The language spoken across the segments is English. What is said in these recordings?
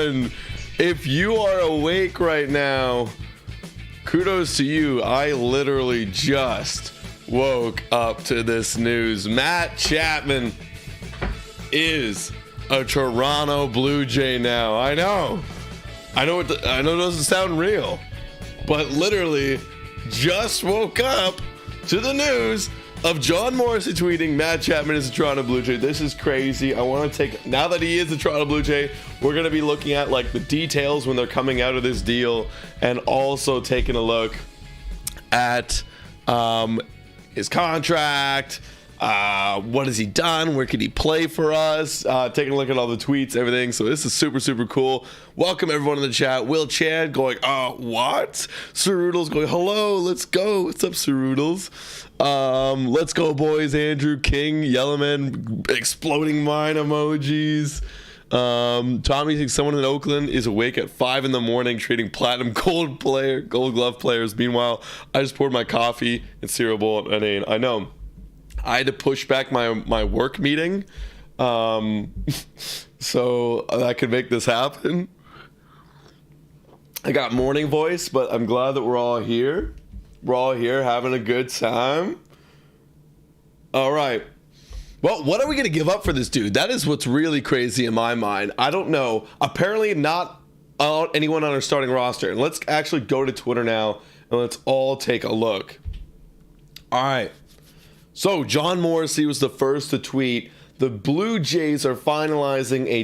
everyone. If you are awake right now, kudos to you. I literally just woke up to this news. Matt Chapman is a Toronto Blue Jay now. I know it doesn't sound real, but literally just woke up to the news of John Morrissey tweeting Matt Chapman is a Toronto Blue Jay. This is crazy. I want to take, now that he is a Toronto Blue Jay, we're going to be looking at like the details when they're coming out of this deal, and also taking a look at his contract. What has he done? Where could he play for us? Taking a look at all the tweets, everything. So this is super, super cool. Welcome everyone in the chat. Will Chad going, what? Cerudo's going, hello, let's go. What's up, Cerudo's? Let's go, boys. Andrew King, Yellowman, exploding mine emojis. Tommy thinks someone in Oakland is awake at 5 a.m. trading platinum gold glove players. Meanwhile, I just poured my coffee and cereal bowl at 8. I know. I had to push back my work meeting so I could make this happen. I got morning voice, but I'm glad that we're all here. We're all here having a good time. All right. Well, what are we going to give up for this dude? That is what's really crazy in my mind. I don't know. Apparently not anyone on our starting roster. And let's actually go to Twitter now and let's all take a look. All right. So John Morrissey was the first to tweet, the Blue Jays are finalizing a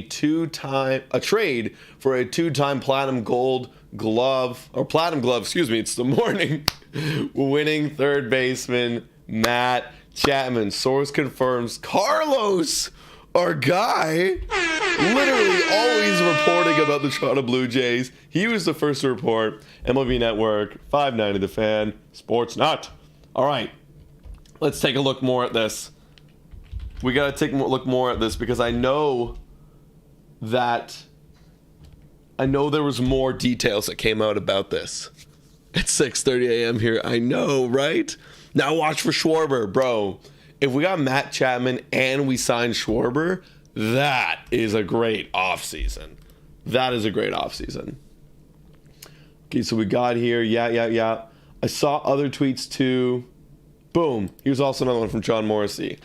trade for a 2-time platinum glove, it's the morning winning third baseman Matt Chapman. Source confirms Carlos, our guy, literally always reporting about the Toronto Blue Jays. He was the first to report. MLB Network, 590 The Fan, Sports Nut. All right. Let's take a look more at this. We got to take a look more at this because I know there was more details that came out about this. It's 6:30 a.m. here. I know, right? Now watch for Schwarber, bro. If we got Matt Chapman and we signed Schwarber, that is a great offseason. That is a great offseason. Okay, so we got here. Yeah. I saw other tweets too. Boom. Here's also another one from John Morrissey.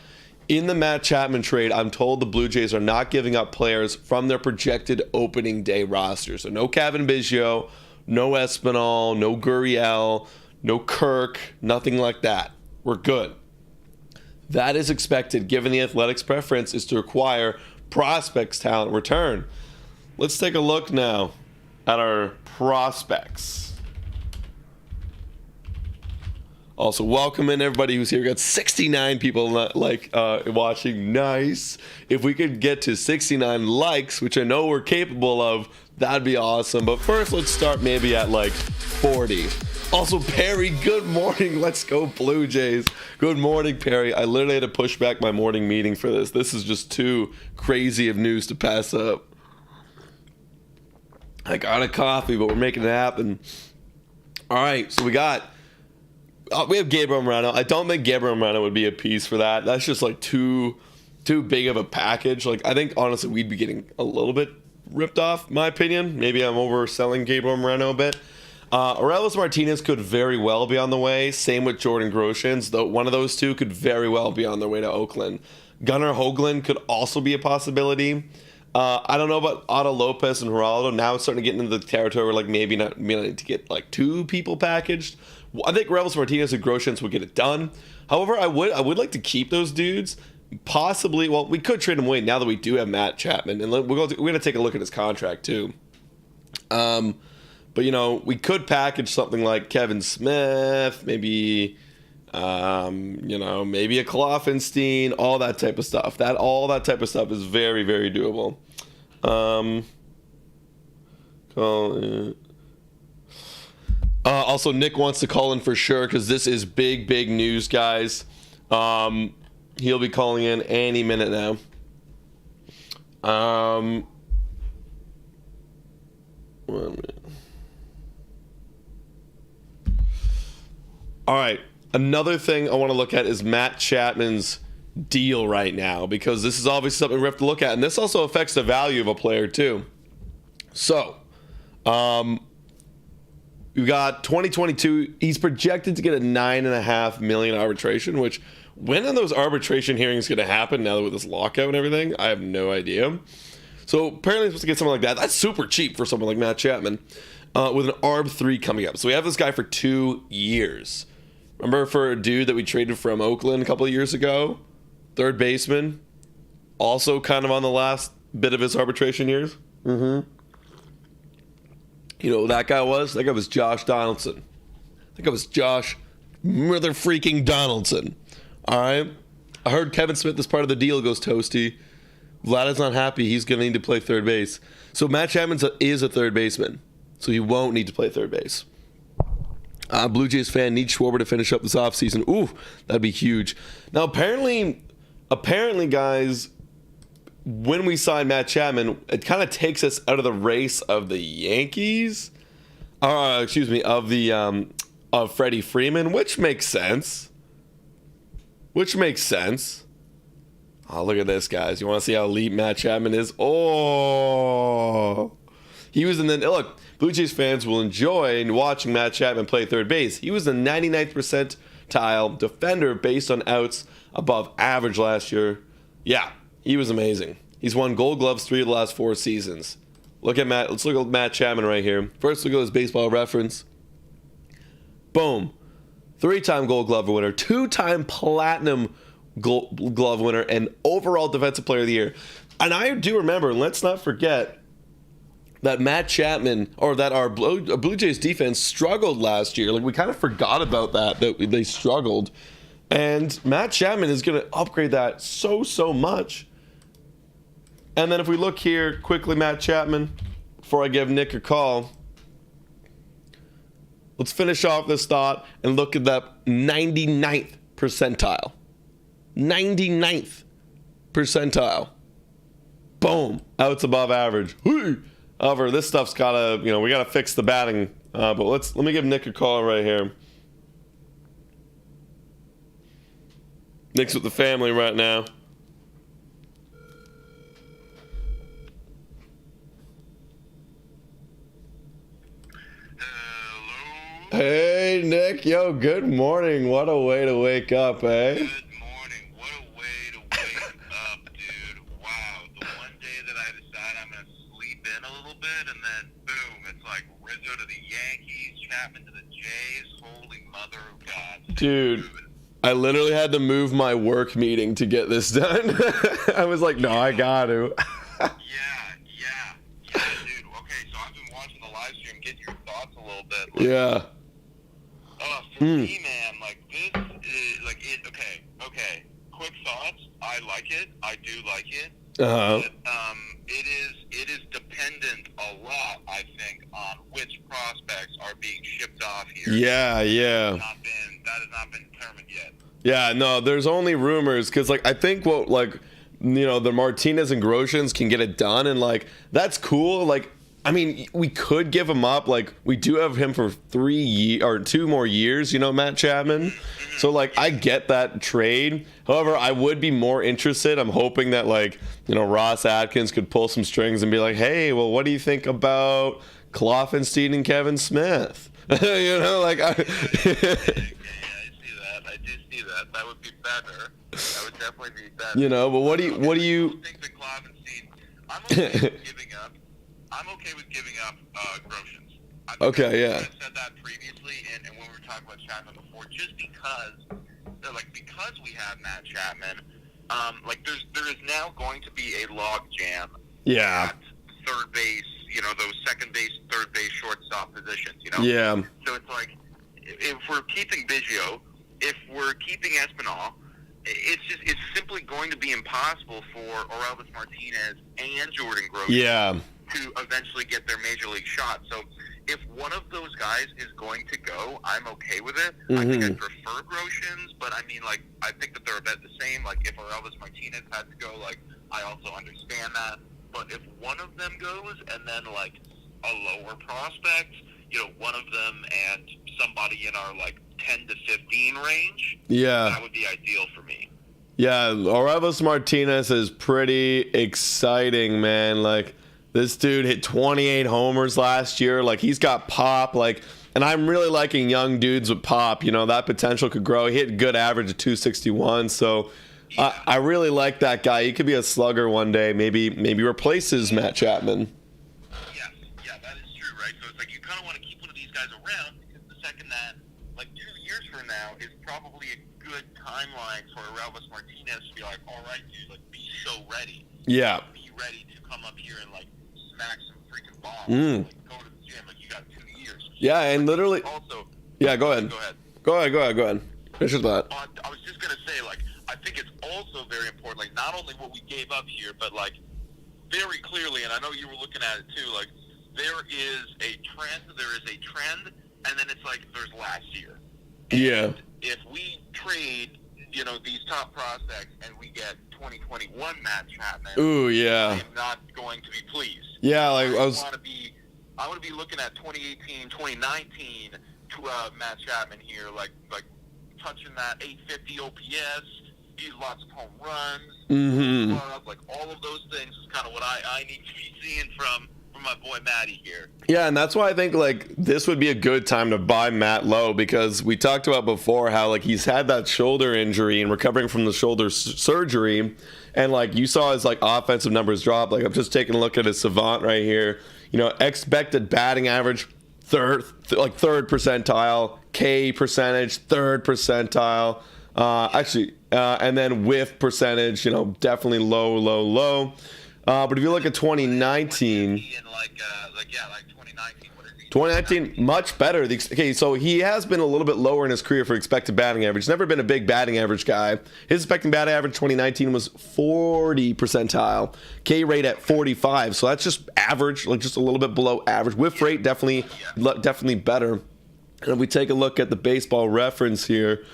In the Matt Chapman trade, I'm told the Blue Jays are not giving up players from their projected opening day roster. So no Kevin Biggio, no Espinal, no Gurriel, no Kirk, nothing like that. We're good. That is expected given the Athletics' preference is to acquire prospects talent return. Let's take a look now at our prospects. Also, welcome in everybody who's here. We got 69 people watching. Nice. If we could get to 69 likes, which I know we're capable of, that'd be awesome. But first, let's start maybe at 40. Also, Perry, good morning. Let's go Blue Jays. Good morning, Perry. I literally had to push back my morning meeting for this. This is just too crazy of news to pass up. I got a coffee, but we're making it happen. All right, so we have Gabriel Moreno. I don't think Gabriel Moreno would be a piece for that. That's just too big of a package. I think honestly we'd be getting a little bit ripped off, my opinion. Maybe I'm overselling Gabriel Moreno a bit. Aurelius Martinez could very well be on the way. Same with Jordan Groshans, though one of those two could very well be on their way to Oakland. Gunnar Hoagland could also be a possibility. I don't know about Otto Lopez and Geraldo. Now it's starting to get into the territory where maybe not need to get 2 people packaged. I think Aurelius Martinez and Groshans would get it done. However, I would like to keep those dudes. Possibly, well, we could trade him away now that we do have Matt Chapman, and we're going to take a look at his contract too. But we could package something like Kevin Smith, maybe maybe a Kloffenstein, all that type of stuff. All that type of stuff is very, very doable. Also, Nick wants to call in for sure because this is big news, guys. He'll be calling in any minute now. One minute. All right. Another thing I want to look at is Matt Chapman's deal right now, because this is obviously something we have to look at, and this also affects the value of a player too. So, we got 2022. He's projected to get a $9.5 million arbitration, which when are those arbitration hearings going to happen now with this lockout and everything? I have no idea. So apparently he's supposed to get something like that. That's super cheap for someone like Matt Chapman with an ARB 3 coming up. So we have this guy for 2 years. Remember for a dude that we traded from Oakland a couple of years ago? Third baseman. Also kind of on the last bit of his arbitration years. Mm-hmm. You know who that guy was? That guy was Josh Donaldson. That guy was Josh mother freaking Donaldson. All right? I heard Kevin Smith is part of the deal, goes Toasty. Vlad is not happy. He's going to need to play third base. So Matt Chapman is a third baseman. So he won't need to play third base. Blue Jays fan needs Schwarber to finish up this offseason. Ooh, that'd be huge. Now, apparently, guys, when we sign Matt Chapman, it kind of takes us out of the race of the Yankees. Of Freddie Freeman, which makes sense. Oh, look at this, guys. You want to see how elite Matt Chapman is? Oh. He was in the... Look, Blue Jays fans will enjoy watching Matt Chapman play third base. He was the 99th percentile defender based on outs above average last year. Yeah, he was amazing. He's won Gold Gloves 3 of the last 4 seasons. Let's look at Matt Chapman right here. First, look at his baseball reference. Boom. 3-time Gold Glove winner, 2-time Platinum Glove winner, and overall Defensive Player of the Year. And I do remember, let's not forget, that Matt Chapman, or that our Blue Jays defense struggled last year. Like, we kind of forgot about that they struggled. And Matt Chapman is going to upgrade that so much. And then if we look here, quickly, Matt Chapman, before I give Nick a call, let's finish off this thought and look at that 99th percentile. 99th percentile. Boom. Outs above average. However, this stuff's gotta, we gotta fix the batting. But let me give Nick a call right here. Nick's with the family right now. Hey, Nick. Yo, good morning. What a way to wake up, eh? Good morning. What a way to wake up, dude. Wow. The one day that I decide I'm going to sleep in a little bit, and then, boom, it's like Rizzo to the Yankees, Chapman to the Jays. Holy mother of God. Dude, I literally had to move my work meeting to get this done. I was like, no, I got to. Yeah, dude. Okay, so I've been watching the live stream, getting your thoughts a little bit. Yeah. For me, man, like, this is, like, okay. Quick thoughts. I like it. I do like it. Uh-huh. But, it is dependent a lot, I think, on which prospects are being shipped off here. Yeah. That has not been determined yet. Yeah, no, there's only rumors, because, like, I think the Martinez and Groshans can get it done, and, like, that's cool. Like, I mean, we could give him up. Like, we do have him for 2 more years, Matt Chapman. So, like, I get that trade. However, I would be more interested. I'm hoping that, like, Ross Atkins could pull some strings and be like, hey, well, what do you think about Kloffenstein and Kevin Smith? I see that. I do see that. That would be better. That would definitely be better. But what do you... I think that Kloffenstein, I'm okay with giving up Groshans. Okay, yeah. I said that previously, and when we were talking about Chapman before, just because we have Matt Chapman, there is now going to be a log jam at third base, those second base, third base, shortstop positions, Yeah. So it's like, if we're keeping Biggio, if we're keeping Espinal, it's simply going to be impossible for Orelvis Martinez and Jordan Groshans to eventually get their major league shot. So if one of those guys is going to go, I'm okay with it. I think I prefer Groshans, but I mean, like, I think that they're about the same. Like, if Orelvis Martinez had to go, like, I also understand that. But if one of them goes, and then, like, a lower prospect, one of them and somebody in our, like, 10 to 15 range, that would be ideal for me. Yeah, Orelvis Martinez is pretty exciting, man. Like, This dude hit 28 homers last year. Like, he's got pop. Like, and I'm really liking young dudes with pop. You know, that potential could grow. He hit a good average of 261. So I really like that guy. He could be a slugger one day. Maybe replaces Matt Chapman. Yeah, that is true, right? So it's like you kind of want to keep one of these guys around because the second that, like 2 years from now, is probably a good timeline for Orelvis Martinez to be like, all right, dude, like be so ready. Yeah. Be ready to come up here and like smack some freaking bombs. Like go to the gym. Like you got 2 years. Yeah, and literally. Also. Yeah, go ahead. Go ahead. Finish your thought. I was just gonna say, like, I think it's also very important, like, not only what we gave up here, but like, very clearly, and I know you were looking at it too. Like, there is a trend, and then it's like there's last year. And yeah. If we trade, you know, these top prospects and we get 2021 Matt Chapman, ooh, yeah, I'm not going to be pleased. Yeah, like I want to be looking at 2018, 2019 to Matt Chapman here, like touching that 850 OPS, he's lots of home runs, like all of those things is kind of what I need to be seeing from my boy Matty here. Yeah, and that's why I think like this would be a good time to buy Matt low, because we talked about before how like he's had that shoulder injury and recovering from the shoulder surgery, and like you saw his like offensive numbers drop. Like I'm just taking a look at his savant right here. You know, expected batting average third percentile, K percentage third percentile. And then whiff percentage, you know, definitely low. But if you look at 2019, 2019, much better. Okay, so he has been a little bit lower in his career for expected batting average. He's never been a big batting average guy. His expected batting average 2019 was 40 percentile. K rate at 45. So that's just average, like just a little bit below average. Whiff rate definitely better. And if we take a look at the Baseball Reference here,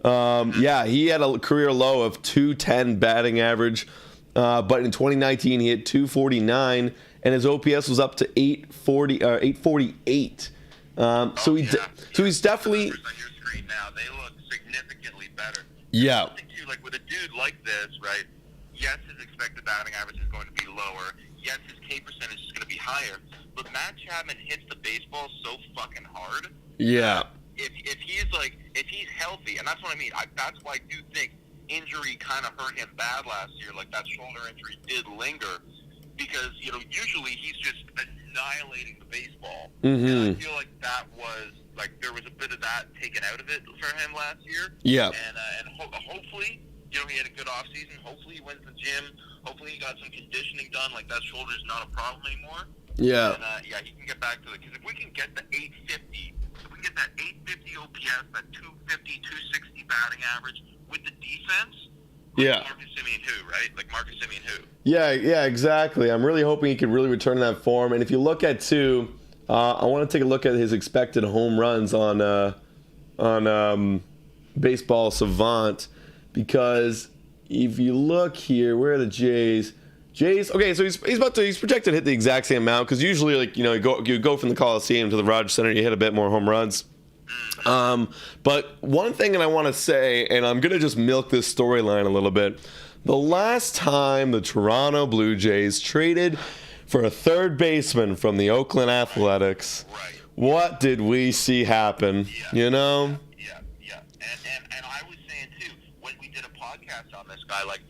he had a career low of 210 batting average. But in 2019, he hit 249, and his OPS was up to 848. So he's definitely. On your screen now, they look significantly better. Yeah. Too, like with a dude like this, right? Yes, his expected batting average is going to be lower. Yes, his K percentage is going to be higher. But Matt Chapman hits the baseball so fucking hard. Yeah. If he's healthy, and that's what I mean. That's why I do think injury kind of hurt him bad last year. Like that shoulder injury did linger because, you know, usually he's just annihilating the baseball. And I feel like that was like there was a bit of that taken out of it for him last year. Yeah. And hopefully, you know, he had a good off season. Hopefully he went to the gym. Hopefully he got some conditioning done. Like that shoulder's not a problem anymore. Yeah. And he can get back to it. Because if we can get the 850, if we can get that 850 OPS, that 250, 260 batting average with the defense, like Marcus Semien who, right? Like Marcus Semien who? Yeah, exactly. I'm really hoping he could really return to that form. And if you look at I want to take a look at his expected home runs on Baseball Savant, because if you look here, where are the Jays? Okay, so he's projected to hit the exact same amount, because usually, like, you know, you go from the Coliseum to the Rogers Center, you hit a bit more home runs. But one thing that I want to say, and I'm going to just milk this storyline a little bit. The last time the Toronto Blue Jays traded for a third baseman from the Oakland Athletics, what did we see happen? You know? Yeah. And I was saying, too, when we did a podcast on this guy, like,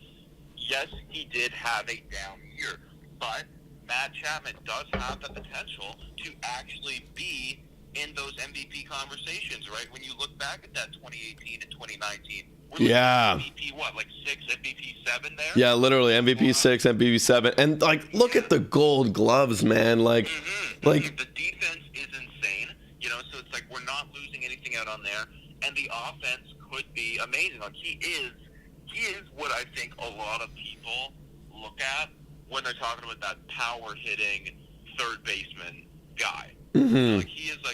yes, he did have a down year, but Matt Chapman does have the potential to actually be in those MVP conversations, right? When you look back at that 2018 and 2019, MVP what, like 6, MVP 7 there? Yeah, literally MVP 6, MVP 7, and like look at the Gold Gloves, man. Like, like the defense is insane, you know. So it's like we're not losing anything out on there, and the offense could be amazing. Like he is what I think a lot of people look at when they're talking about that power hitting third baseman guy. Like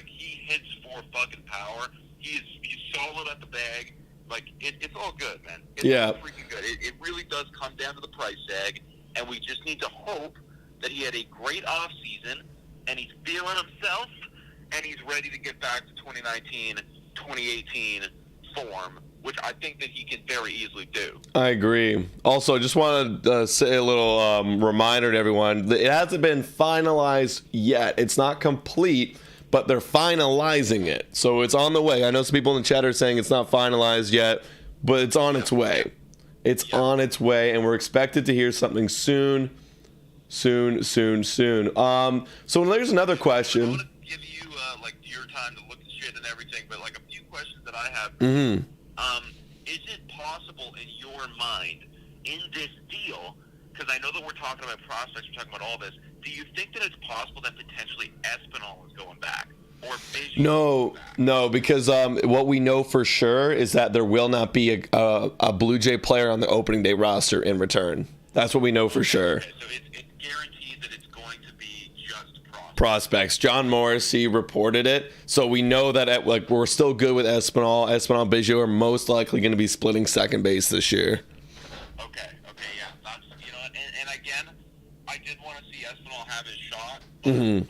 he hits for fucking power. He's solid at the bag. Like it's all good, man. It's all freaking good. It really does come down to the price tag, and we just need to hope that he had a great off season and he's feeling himself and he's ready to get back to 2019, 2018 form which I think that he can very easily do. I agree. Also, just want to say a little reminder to everyone. It hasn't been finalized yet. It's not complete, but they're finalizing it. So it's on the way. I know some people in the chat are saying it's not finalized yet, but it's on its way. It's on its way, and we're expected to hear something soon. So there's another question. I want to give you like your time to look at shit and everything, but like a few questions that I have. Is it possible in your mind in this deal? Because I know that we're talking about prospects, we're talking about all this. Do you think that it's possible that potentially Espinal is going back? Or No, because what we know for sure is that there will not be a Blue Jay player on the opening day roster in return. That's what we know for sure. Okay, so it's guaranteed that it's going to be just prospects. John Morrissey reported it, so we know that we're still good with Espinal. Espinal and Biggio are most likely going to be splitting second base this year. Okay, yeah, that's and again, I did want to see Espinal have his shot. But, I mean,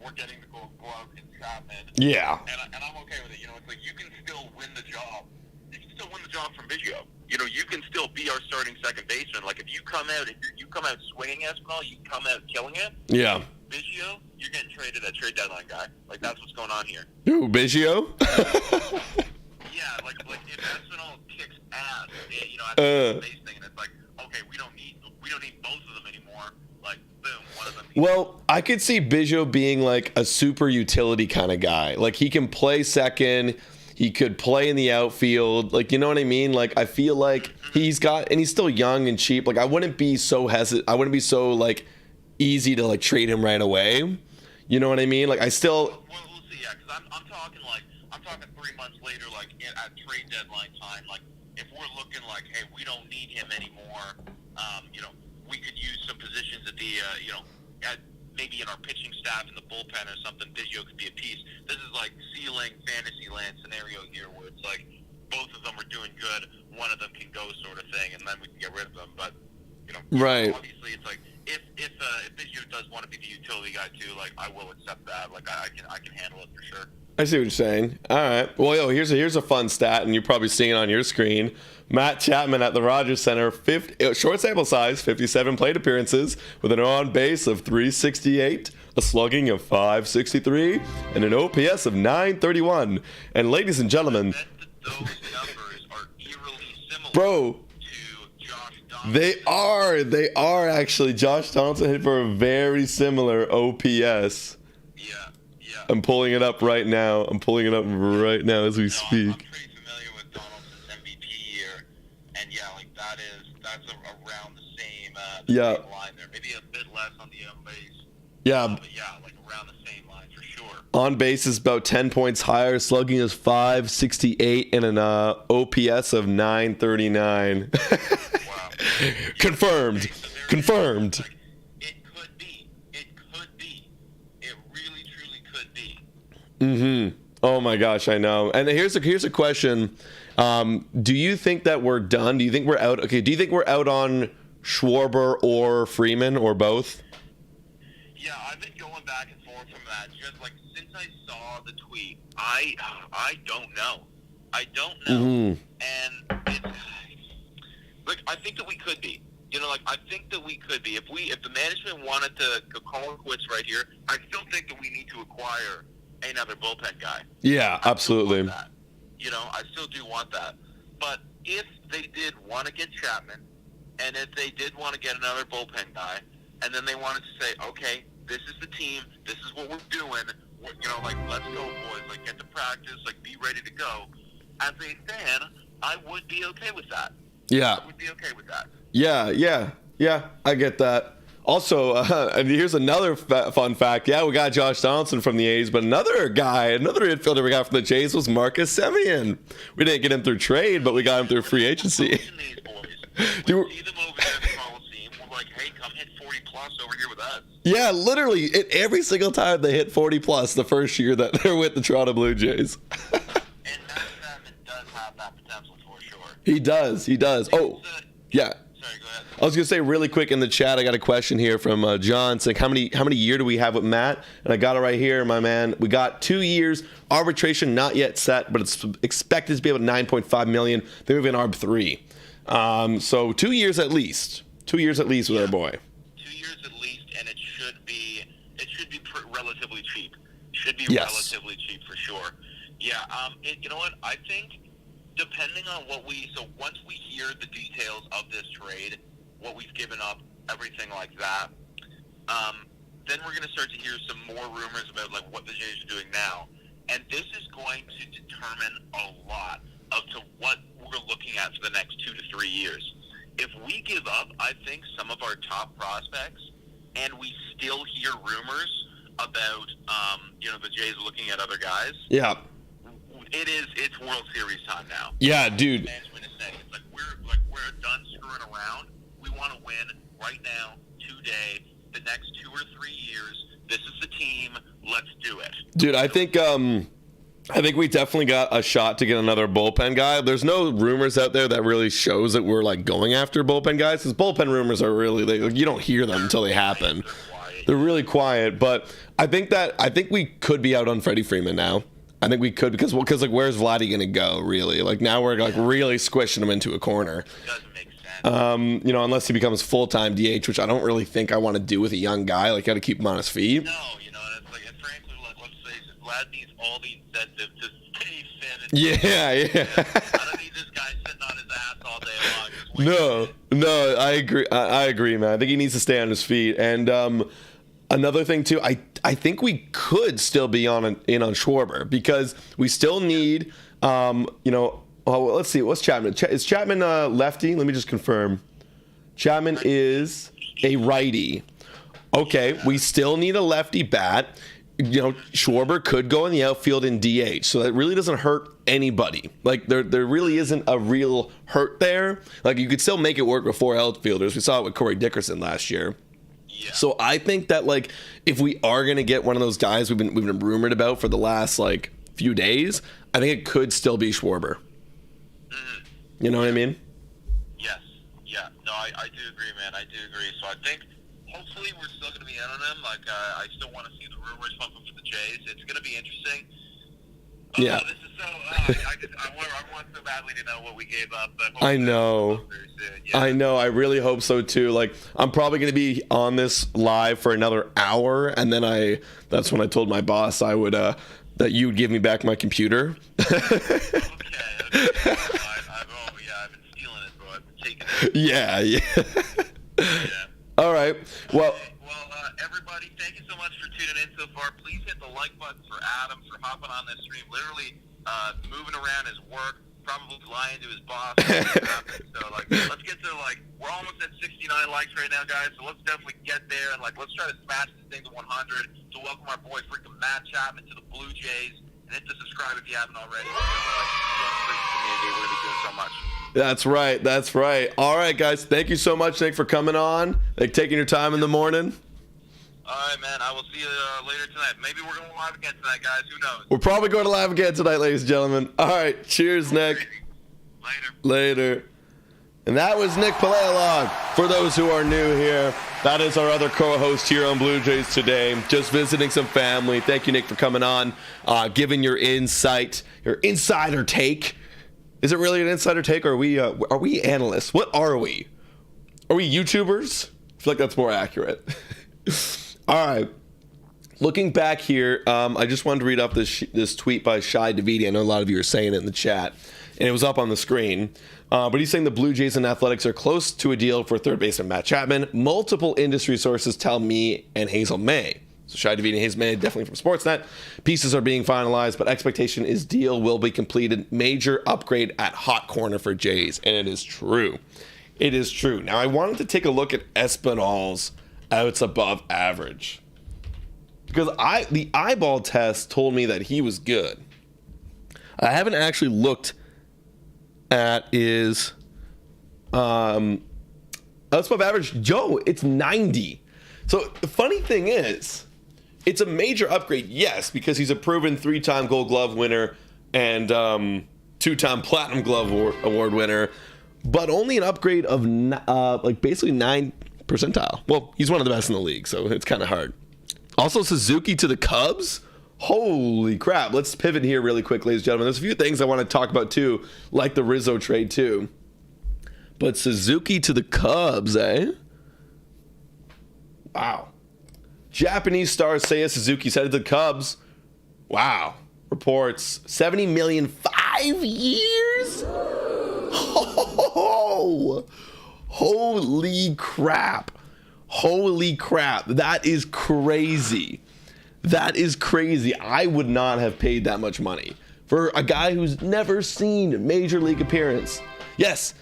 we're getting the Gold Glove in Chapman. Yeah, and I'm okay with it. It's like you can still win the job. You can still win the job from Biggio. You can still be our starting second baseman. Like if you come out swinging Espinal, you come out killing it. Yeah. Biggio, you're getting traded at trade deadline, guy. Like that's what's going on here. Ooh, Biggio? Yeah, like if Espinal kicks ass, at the base thing, and it's like, okay, we don't need both of them anymore. Like, boom, one of them. Well, I could see Biggio being like a super utility kind of guy. Like he can play second. He could play in the outfield. Like, you know what I mean? Like, I feel like he's still young and cheap. Like, I wouldn't be so hesitant. I wouldn't be so, like, easy to, like, trade him right away. You know what I mean? Like, I still... Well, we'll see, yeah, because I'm talking 3 months later, like, at trade deadline time. Like, if we're looking like, hey, we don't need him anymore, we could use some positions at the, maybe in our pitching staff in the bullpen or something, Biggio could be a piece. This is like ceiling fantasy land scenario here where it's like both of them are doing good, one of them can go sort of thing, and then we can get rid of them. But, right. Obviously it's like if Biggio does want to be the utility guy too, like I will accept that. Like I can handle it for sure. I see what you're saying. All right. Well, here's a fun stat, and you're probably seeing it on your screen. Matt Chapman at the Rogers Center, short sample size, 57 plate appearances, with an on-base of 368, a slugging of 563, and an OPS of 931. And ladies and gentlemen, those numbers are eerily similar. Bro, to Josh Donaldson. They are actually. Josh Donaldson hit for a very similar OPS. Yeah. I'm pulling it up right now. As we speak. I'm pretty familiar with Donaldson's MVP year, and that's around the same line there. Maybe a bit less on the on base. Yeah. But like around the same line for sure. On base is about 10 points higher. Slugging is 568 and an OPS of 939. Wow. Confirmed. Confirmed. Like, it could be. It really, truly could be. Mm-hmm. Oh my gosh, I know. And here's a question. Do you think that we're done? Do you think we're out? Okay. Do you think we're out on Schwarber or Freeman or both? Yeah, I've been going back and forth from that. Just like since I saw the tweet, I don't know. Mm-hmm. And it's like I think that we could be. I think that we could be. If the management wanted to call it quits right here, I still think that we need to acquire another bullpen guy. Yeah, absolutely. I still do want that. But if they did want to get Chapman, and if they did want to get another bullpen guy, and then they wanted to say, okay, this is the team, this is what we're doing, let's go, boys, like, get to practice, like, be ready to go. As a fan, I would be okay with that. Yeah. I would be okay with that. Yeah, I get that. Also, and here's another fun fact. Yeah, we got Josh Donaldson from the A's, but another infielder we got from the Jays was Marcus Semien. We didn't get him through trade, but we got him through free agency. We see them over there in the Coliseum. We're like, hey, come hit 40 plus over here with us. Yeah, literally, every single time they hit 40 plus the first year that they're with the Toronto Blue Jays. And Matt Chapman does have that potential for sure. He does. Oh, yeah. Sorry, go ahead. I was gonna say really quick in the chat. I got a question here from John saying how many year do we have with Matt? And I got it right here, my man. We got 2 years. Arbitration not yet set, but it's expected to be about 9.5 million. Then we have an ARB 3. So 2 years at least. 2 years at least with our boy. 2 years at least, and it should be relatively cheap. Should be relatively cheap for sure. Yeah. You know what? I think depending on once we hear the details of this trade, what we've given up, everything like that, then we're going to start to hear some more rumors about like what the Jays are doing now, and this is going to determine a lot of to what we're looking at for the next 2 to 3 years. If we give up, I think some of our top prospects, and we still hear rumors about, the Jays looking at other guys. Yeah. It's World Series time now. Yeah, dude. Management is saying it's like we're done screwing around. We want to win right now, today, the next 2 or 3 years. This is the team. Let's do it. Dude, I think we definitely got a shot to get another bullpen guy. There's no rumors out there that really shows that we're like going after bullpen guys, because bullpen rumors are really you don't hear them until they happen. They're really quiet, but I think we could be out on Freddie Freeman now. I think we could because like where's Vladdy gonna go really? Like now we're like really squishing him into a corner. It doesn't make sense. Unless he becomes full-time DH, which I don't really think I want to do with a young guy. Like got to keep him on his feet. No, and it's like, and frankly, like let's face it, Vlad needs all the incentive to stay fit. Yeah. I don't need this guy sitting on his ass all day long. No, I agree. I agree, man. I think he needs to stay on his feet. And another thing too, I think we could still be in on Schwarber because we still need, let's see, what's Chapman? Is Chapman lefty? Let me just confirm. Chapman is a righty. Okay, we still need a lefty bat. Schwarber could go in the outfield in DH, so that really doesn't hurt anybody. Like there really isn't a real hurt there. Like you could still make it work with 4 outfielders. We saw it with Corey Dickerson last year. Yeah. So I think that like if we are gonna get one of those guys we've been rumored about for the last like few days, I think it could still be Schwarber. Mm-hmm. You know what I mean? Yes. Yeah. No, I do agree, man. I do agree. So I think hopefully we're still gonna be in on him. Like I still want to see the rumors pumping for the Jays. It's gonna be interesting. Oh, yeah. This is so. I want so badly to know what we gave up. But I know. Yeah. I know. I really hope so too. Like I'm probably going to be on this live for another hour, and then that's when I told my boss I would that you would give me back my computer. Okay. I've been stealing it, bro. I've been taking it. Yeah. All right. Well. Everybody, thank you so much for tuning in so far. Please hit the like button for Adam for hopping on this stream. Literally moving around his work, probably lying to his boss. So let's get to we're almost at 69 likes right now, guys. So let's definitely get there and let's try to smash this thing to 100. So welcome our boy freaking Matt Chapman to the Blue Jays, and hit the subscribe if you haven't already. We're gonna be doing so much. That's right. All right, guys. Thank you so much, Nick, for coming on. Taking your time in the morning. All right, man. I will see you later tonight. Maybe we're going live again tonight, guys. Who knows? We're probably going to live again tonight, ladies and gentlemen. All right. Cheers, Nick. Later. And that was Nick Paleolog. For those who are new here, that is our other co-host here on Blue Jays Today. Just visiting some family. Thank you, Nick, for coming on, giving your insight, your insider take. Is it really an insider take, or are we analysts? What are we? Are we YouTubers? I feel like that's more accurate. All right. Looking back here, I just wanted to read off this tweet by Shai Davidi. I know a lot of you are saying it in the chat, and it was up on the screen. But he's saying the Blue Jays and Athletics are close to a deal for third baseman Matt Chapman. Multiple industry sources tell me and Hazel May. So Shai Davidi and Hazel May, definitely from Sportsnet. Pieces are being finalized, but expectation is deal will be completed. Major upgrade at hot corner for Jays, and it is true. It is true. Now, I wanted to take a look at Espinal's outs above average, because the eyeball test told me that he was good. I haven't actually looked at his outs above average. Joe, it's 90. So the funny thing is, it's a major upgrade, yes, because he's a proven 3-time Gold Glove winner and 2-time Platinum Glove Award winner. but only an upgrade of like basically 9 percentile. Well, he's one of the best in the league, so it's kind of hard. Also, Suzuki to the Cubs. Holy crap. Let's pivot here really quick, ladies and gentlemen. There's a few things I want to talk about too, like the Rizzo trade too. But Suzuki to the Cubs, eh? Wow. Japanese star Seiya Suzuki headed to the Cubs. Wow. Reports 70 million 5 years? Oh, holy crap. Holy crap. That is crazy. That is crazy. I would not have paid that much money for a guy who's never seen major league appearance. Yes,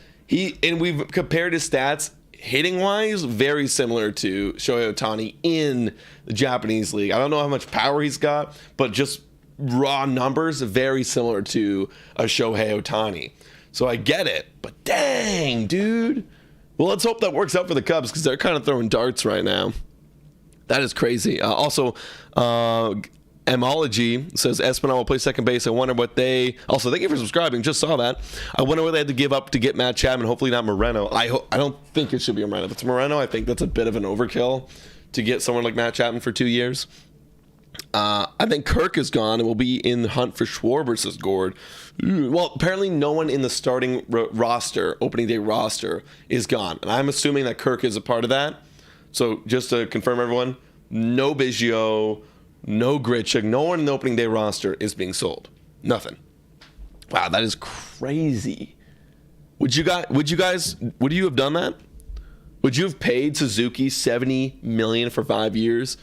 and we've compared his stats hitting wise, very similar to Shohei Ohtani in the Japanese league. I don't know how much power he's got, but just raw numbers, very similar to a Shohei Ohtani. So I get it, but dang, dude. Well, let's hope that works out for the Cubs because they're kind of throwing darts right now. That is crazy. Also, Emology says Espinal will play second base. I wonder what they... Also, thank you for subscribing. Just saw that. I wonder what they had to give up to get Matt Chapman. Hopefully not Moreno. I don't think it should be Moreno. If it's Moreno, I think that's a bit of an overkill to get someone like Matt Chapman for 2 years. I think Kirk is gone and will be in the hunt for Schwarber, says Gord. Well, apparently no one in the starting roster, opening day roster, is gone. And I'm assuming that Kirk is a part of that. So just to confirm, everyone, no Biggio, no Grichuk, no one in the opening day roster is being sold. Nothing. Wow, that is crazy. Would you have done that? Would you have paid Suzuki $70 million for 5 years?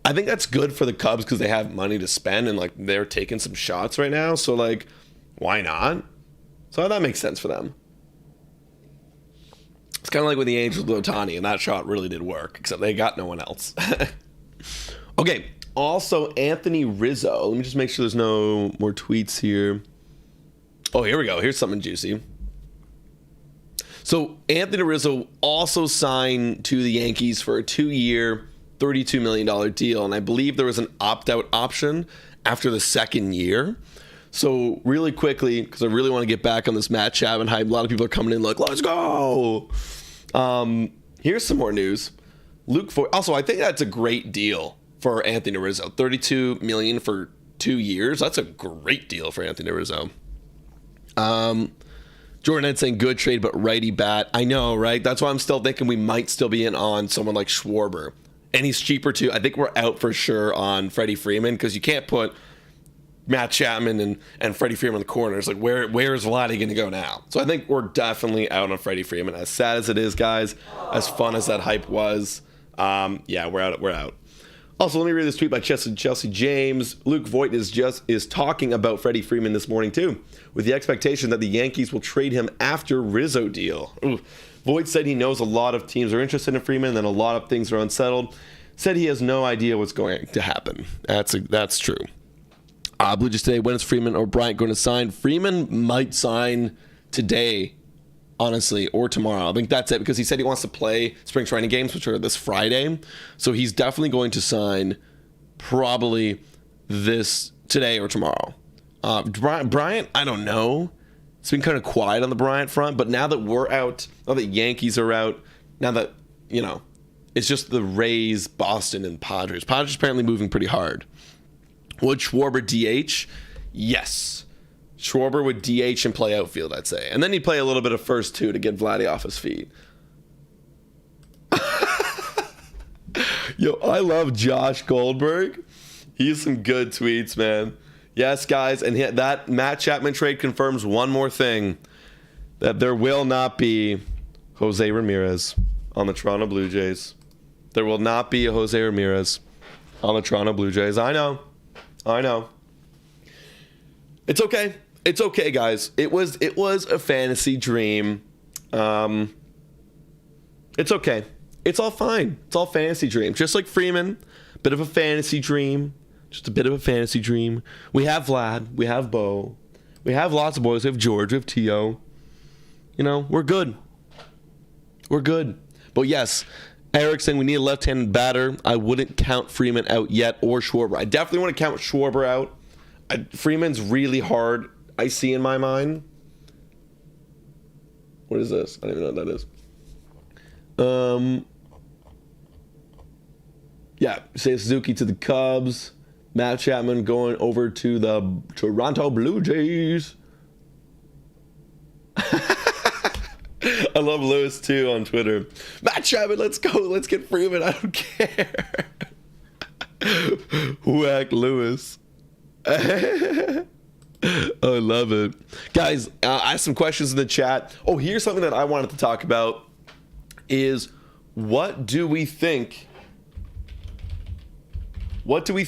I think that's good for the Cubs because they have money to spend and like they're taking some shots right now. So like, why not? So that makes sense for them. It's kind of like with the Angels with Ohtani, and that shot really did work, except they got no one else. Okay, also Anthony Rizzo. Let me just make sure there's no more tweets here. Oh, here we go. Here's something juicy. So Anthony Rizzo also signed to the Yankees for a 2-year, $32 million deal, and I believe there was an opt-out option after the second year. So really quickly, because I really want to get back on this Matt Chapman hype, a lot of people are coming in like, let's go. Here's some more news. Luke Voigt. Also, I think that's a great deal for Anthony Rizzo. $32 million for 2 years. That's a great deal for Anthony Rizzo. Jordan Ed saying good trade, but righty bat. I know, right? That's why I'm still thinking we might still be in on someone like Schwarber. And he's cheaper too. I think we're out for sure on Freddie Freeman because you can't put Matt Chapman and Freddie Freeman in the corners. Like, where is Vladdy going to go now? So I think we're definitely out on Freddie Freeman. As sad as it is, guys, as fun as that hype was, yeah, we're out. Also, let me read this tweet by Chelsea James. Luke Voigt is talking about Freddie Freeman this morning too, with the expectation that the Yankees will trade him after Rizzo deal. Ooh. Voigt said he knows a lot of teams are interested in Freeman, and a lot of things are unsettled. Said he has no idea what's going to happen. That's true. Blue Jays today, when is Freeman or Bryant going to sign? Freeman might sign today, honestly, or tomorrow. I think that's it because he said he wants to play spring training games, which are this Friday. So he's definitely going to sign probably this today or tomorrow. Bryant, I don't know. It's been kind of quiet on the Bryant front, but now that we're out, now that Yankees are out, now that, it's just the Rays, Boston, and Padres. Padres apparently moving pretty hard. Would Schwarber DH? Yes. Schwarber would DH and play outfield, I'd say. And then he'd play a little bit of first, too, to get Vladdy off his feet. Yo, I love Josh Goldberg. He has some good tweets, man. Yes, guys, and that Matt Chapman trade confirms one more thing, that there will not be Jose Ramirez on the Toronto Blue Jays. There will not be a Jose Ramirez on the Toronto Blue Jays. I know. It's okay. It's okay, guys. It was a fantasy dream. It's okay. It's all fine. It's all fantasy dream. Just like Freeman, bit of a fantasy dream. Just a bit of a fantasy dream. We have Vlad. We have Bo. We have lots of boys. We have George. We have Tio. We're good. We're good. But yes, Eric saying we need a left-handed batter. I wouldn't count Freeman out yet or Schwarber. I definitely want to count Schwarber out. Freeman's really hard, I see in my mind. What is this? I don't even know what that is. Yeah, say Suzuki to the Cubs. Matt Chapman going over to the Toronto Blue Jays. I love Lewis too on Twitter. Matt Chapman, let's go. Let's get Freeman. I don't care. Whack Lewis. I love it. Guys, ask some questions in the chat. Oh, here's something that I wanted to talk about is what do we think about whoops,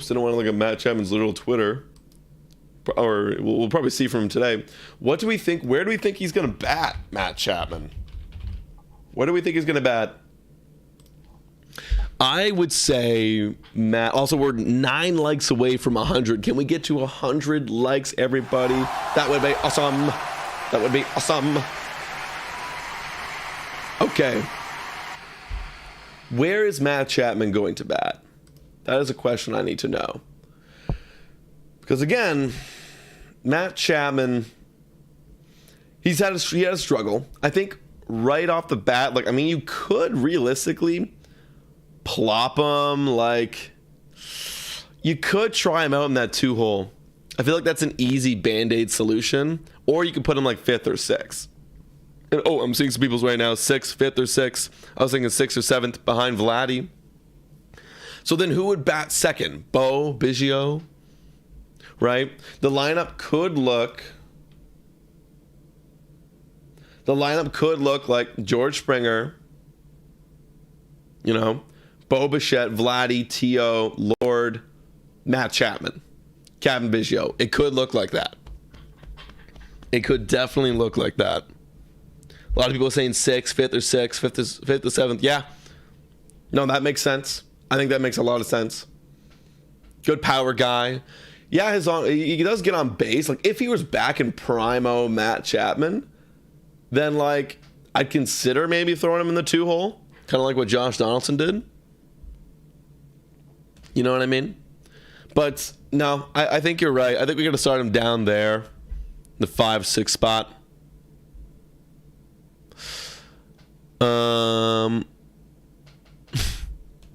didn't want to look at Matt Chapman's literal Twitter. Or we'll probably see from him today. What do we think? Where do we think he's going to bat, Matt Chapman? Where do we think he's going to bat? I would say, Matt, also we're 9 likes away from 100. Can we get to 100 likes, everybody? That would be awesome. That would be awesome. Okay. Where is Matt Chapman going to bat? That is a question I need to know. Because again, Matt Chapman, he had a struggle. I think right off the bat, like, I mean, you could realistically plop him, like, you could try him out in that 2-hole. I feel like that's an easy Band-Aid solution. Or you could put him like 5th or 6th. And, oh, I'm seeing some people's right now, 6th, 5th, or 6th. I was thinking 6th or 7th behind Vladdy. So then who would bat second? Bo, Biggio? Right? The lineup could look like George Springer, you know, Bo Bichette, Vladdy, T.O., Lord, Matt Chapman, Kevin Biggio. It could look like that. It could definitely look like that. A lot of people are saying 6th, 5th or 6th, 5th or 7th. Yeah. No, that makes sense. I think that makes a lot of sense. Good power guy. Yeah, he does get on base. Like, if he was back in primo Matt Chapman, then, like, I'd consider maybe throwing him in the 2-hole. Kind of like what Josh Donaldson did. You know what I mean? But, no, I think you're right. I think we're going to start him down there, the 5-6 spot.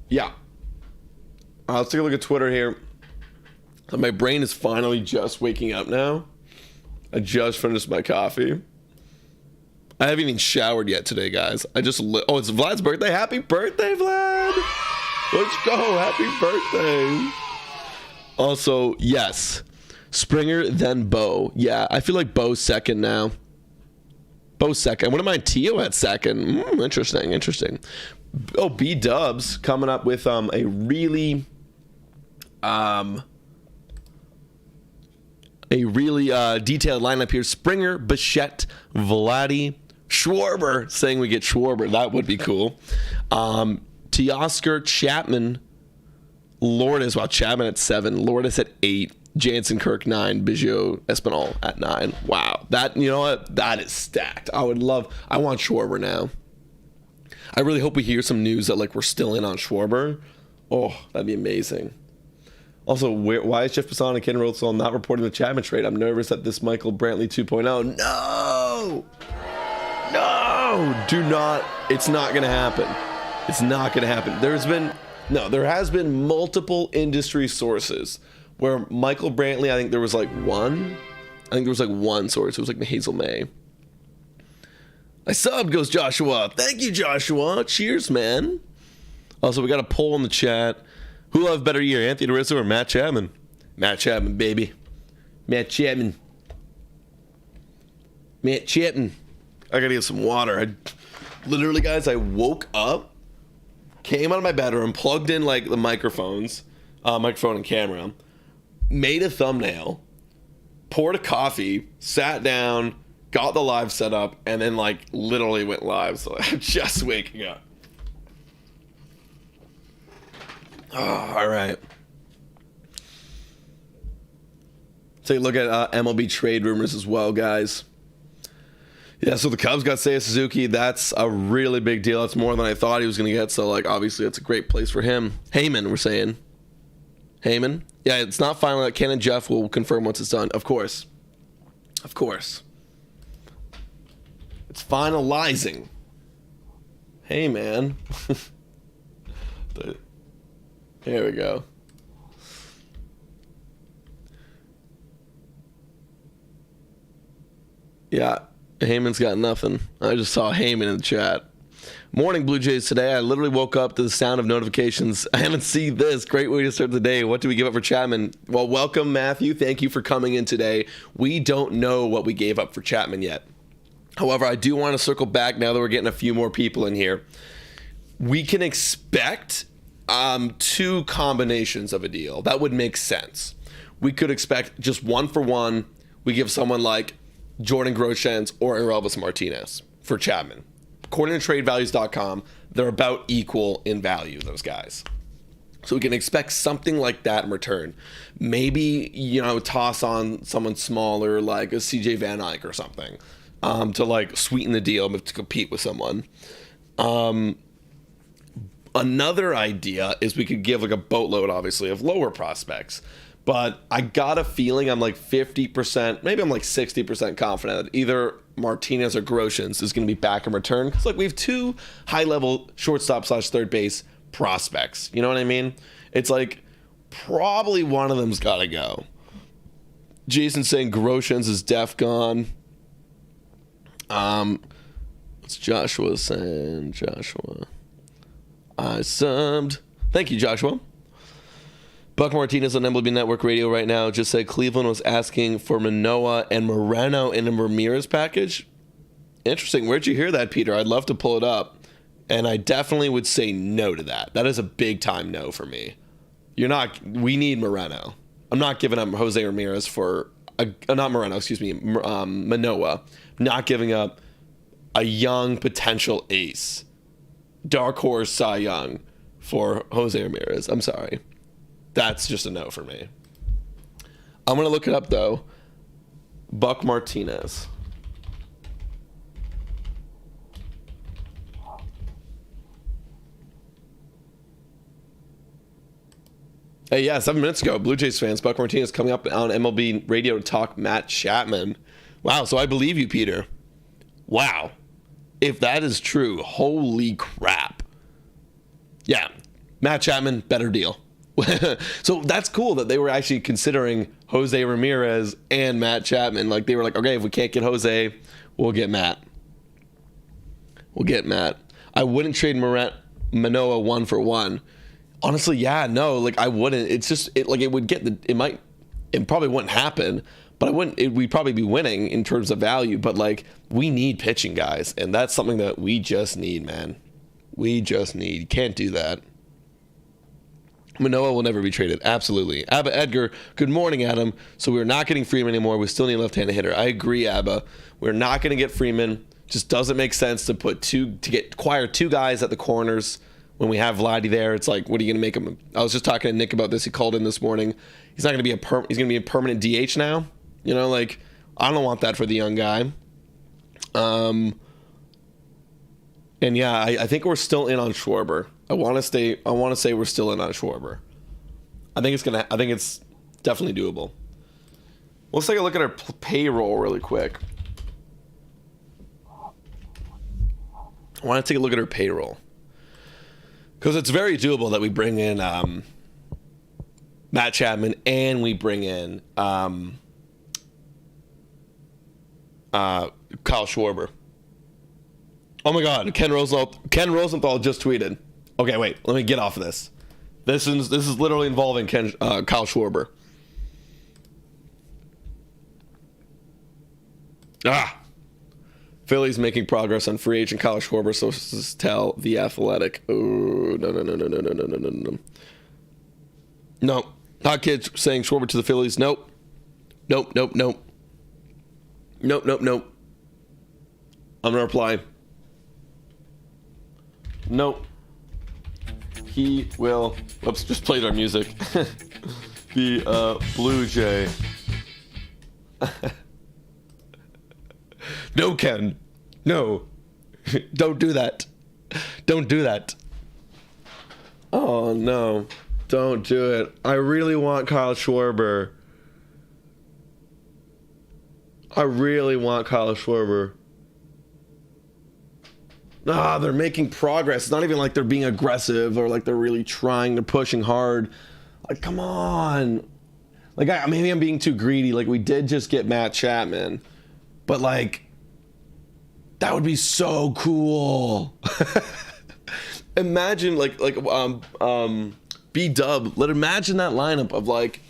Yeah. Let's take a look at Twitter here. My brain is finally just waking up now. I just finished my coffee. I haven't even showered yet today, guys. Oh, it's Vlad's birthday. Happy birthday, Vlad. Let's go. Happy birthday. Also, yes. Springer, then Bo. Yeah, I feel like Bo's second now. Bo's second. I wouldn't mind Tio at second. Interesting. Oh, B-Dubs coming up with a really detailed lineup here. Springer, Bichette, Vladdy, Schwarber, saying we get Schwarber. That would be cool. Teoscar, Chapman, Lourdes. Wow, Chapman at 7. Lourdes at 8. Jansen, Kirk 9. Biggio, Espinal at 9. Wow. That, you know what? That is stacked. I want Schwarber now. I really hope we hear some news that, like, we're still in on Schwarber. Oh, that'd be amazing. Also, why is Jeff Passan and Ken Rothschild not reporting the Chapman trade? I'm nervous that this Michael Brantley 2.0. No, do not. It's not going to happen. It's not going to happen. There has been multiple industry sources where Michael Brantley, I think there was like one source. It was like Hazel May. I subbed, goes Joshua. Thank you, Joshua. Cheers, man. Also, we got a poll in the chat. Who will have a better year, Anthony Rizzo or Matt Chapman? Matt Chapman, baby. Matt Chapman. I gotta get some water. I woke up, came out of my bedroom, plugged in like the microphone and camera, made a thumbnail, poured a coffee, sat down, got the live set up, and then like literally went live. So I'm just waking up. Oh, all right. Take a look at MLB trade rumors as well, guys. Yeah, so the Cubs got Seiya Suzuki. That's a really big deal. That's more than I thought he was going to get. So, like, obviously, it's a great place for him. Heyman, we're saying. Heyman? Yeah, it's not final. Ken and Jeff will confirm once it's done. Of course. Of course. It's finalizing. Hey, man. Here we go. Yeah, Heyman's got nothing. I just saw Heyman in the chat. Morning, Blue Jays today. I literally woke up to the sound of notifications. I haven't seen this. Great way to start the day. What do we give up for Chapman? Well, welcome, Matthew. Thank you for coming in today. We don't know what we gave up for Chapman yet. However, I do want to circle back now that we're getting a few more people in here. We can expect two combinations of a deal. That would make sense. We could expect just one for one. We give someone like Jordan Groshans or Elvis Martinez for Chapman. According to TradeValues.com, they're about equal in value, those guys. So we can expect something like that in return. Maybe, toss on someone smaller like a CJ Van Eyck or something to like sweeten the deal to compete with someone. Another idea is we could give like a boatload, obviously, of lower prospects. But I got a feeling I'm like 50%, maybe I'm like 60% confident that either Martinez or Groshans is going to be back in return. Because like we have two high-level shortstop / third base prospects. You know what I mean? It's like probably one of them's got to go. Jason's saying Groshans is def gone. What's Joshua saying? Joshua. I subbed. Thank you, Joshua. Buck Martinez on MLB Network Radio right now just said Cleveland was asking for Manoah and Moreno in a Ramirez package. Interesting. Where'd you hear that, Peter? I'd love to pull it up. And I definitely would say no to that. That is a big time no for me. We need Moreno. I'm not giving up Jose Ramirez for, Manoah. Not giving up a young potential ace. Dark horse Cy Young for Jose Ramirez. I'm sorry. That's just a no for me. I'm going to look it up, though. Buck Martinez. Hey, yeah, 7 minutes ago, Blue Jays fans, Buck Martinez coming up on MLB Radio to talk Matt Chapman. Wow, so I believe you, Peter. Wow. If that is true, holy crap. Yeah, Matt Chapman, better deal. So that's cool that they were actually considering Jose Ramirez and Matt Chapman. Like they were like, okay, if we can't get Jose, we'll get Matt. I wouldn't trade Manoah 1 for 1. Honestly, yeah, no, like I wouldn't. It's just it probably wouldn't happen, but we'd probably be winning in terms of value. But like we need pitching guys, and that's something that we just need, man. We just need. You can't do that. Manoah will never be traded. Absolutely. Abba Edgar, good morning, Adam. So we're not getting Freeman anymore. We still need a left-handed hitter. I agree, Abba. We're not going to get Freeman. Just doesn't make sense to acquire two guys at the corners when we have Vladdy there. It's like, what are you going to make him? I was just talking to Nick about this. He called in this morning. He's not going to be he's going to be a permanent DH now. Like I don't want that for the young guy. And yeah, I think we're still in on Schwarber. I want to say we're still in on Schwarber. I think it's definitely doable. Let's take a look at our payroll really quick. I want to take a look at our payroll because it's very doable that we bring in Matt Chapman and we bring in Kyle Schwarber. Oh my God, Ken Rosenthal just tweeted. Okay, wait, let me get off of this. This is literally involving Kyle Schwarber. Phillies making progress on free agent Kyle Schwarber, so tell The Athletic. Oh, no. No, Hot Kids saying Schwarber to the Phillies. Nope. I'm going to reply. Nope. He will. Oops, just played our music. The Blue Jay. No, Ken. No. Don't do that. Don't do that. Oh, no. Don't do it. I really want Kyle Schwarber. I really want Kyle Schwarber. They're making progress. It's not even like they're being aggressive or like they're really trying. They're pushing hard. Like, come on. Like, maybe I'm being too greedy. Like, we did just get Matt Chapman. But, like, that would be so cool. Imagine, B-Dub. Imagine that lineup of, like,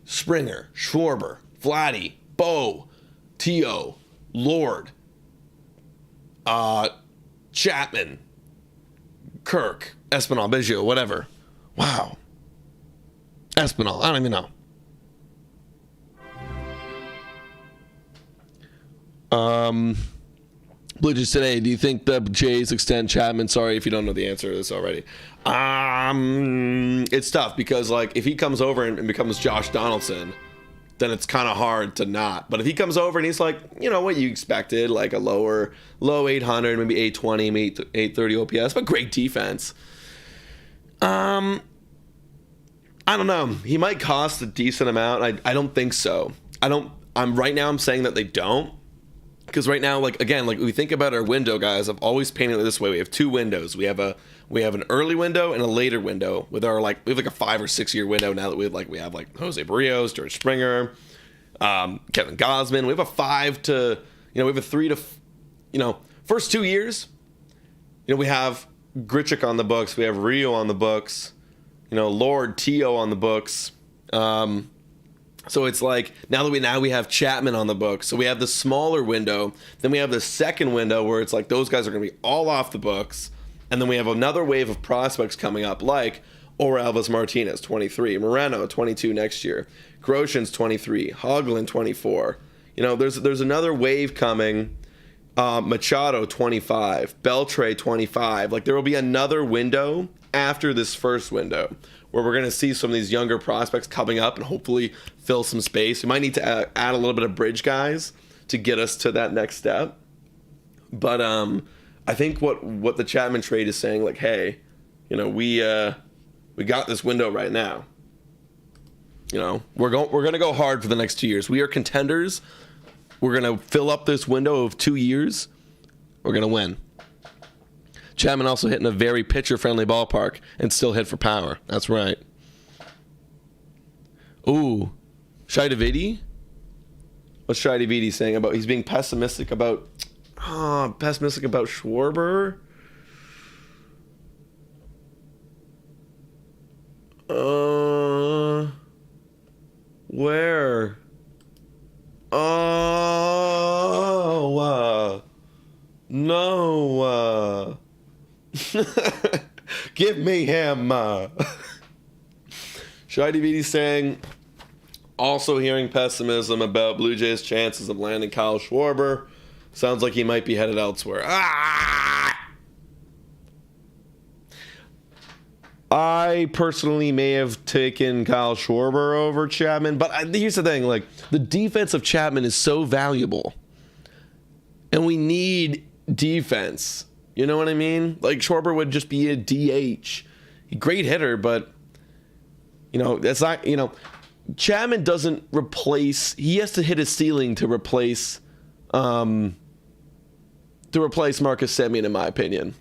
Springer, Schwarber, Vladdy, Bo, T.O., Lord, Chapman, Kirk, Espinal, Biggio, whatever. Wow. Espinal, I don't even know. Blue Jays today, do you think the Jays extend Chapman? Sorry if you don't know the answer to this already. It's tough because, like, if he comes over and becomes Josh Donaldson, then it's kind of hard to not. But if he comes over and he's like, you know, what you expected, like a low 800, maybe 820, maybe 830 OPS, but great defense. I don't know. He might cost a decent amount. I don't think so. I'm saying that they don't. Because right now, like, again, like, we think about our window, guys, I've always painted it this way. We have two windows. We have an early window and a later window with our, like, we have like a 5 or 6 year window now that we have Jose Barrios, George Springer, Kevin Gausman. We have a 5 to, we have a 3 to, first 2 years, we have Grichuk on the books. We have Rio on the books, Lord, T.O. on the books. So it's like, now we have Chapman on the books. So we have the smaller window. Then we have the second window where it's like those guys are going to be all off the books. And then we have another wave of prospects coming up, like Orelvis Martinez, 23. Moreno, 22 next year. Groshans, 23. Hoagland, 24. There's another wave coming. Machado, 25. Beltre, 25. Like, there will be another window after this first window where we're going to see some of these younger prospects coming up and hopefully fill some space. We might need to add a little bit of bridge guys to get us to that next step. But I think what the Chapman trade is saying, like, hey, we got this window right now. We're going to go hard for the next 2 years. We are contenders. We're going to fill up this window of 2 years. We're going to win. Chapman also hit in a very pitcher-friendly ballpark and still hit for power. That's right. Ooh. Shai Davidi? What's Shai Davidi saying about... He's being pessimistic about Schwarber? Where? No. Give me him. Shai Davidi saying, also hearing pessimism about Blue Jays' chances of landing Kyle Schwarber. Sounds like he might be headed elsewhere. I personally may have taken Kyle Schwarber over Chapman, but here's the thing, like, the defense of Chapman is so valuable. And we need defense. You know what I mean? Like, Schwarber would just be a DH. Great hitter, but, that's not, Chapman doesn't replace, he has to hit his ceiling to replace Marcus Semien, in my opinion.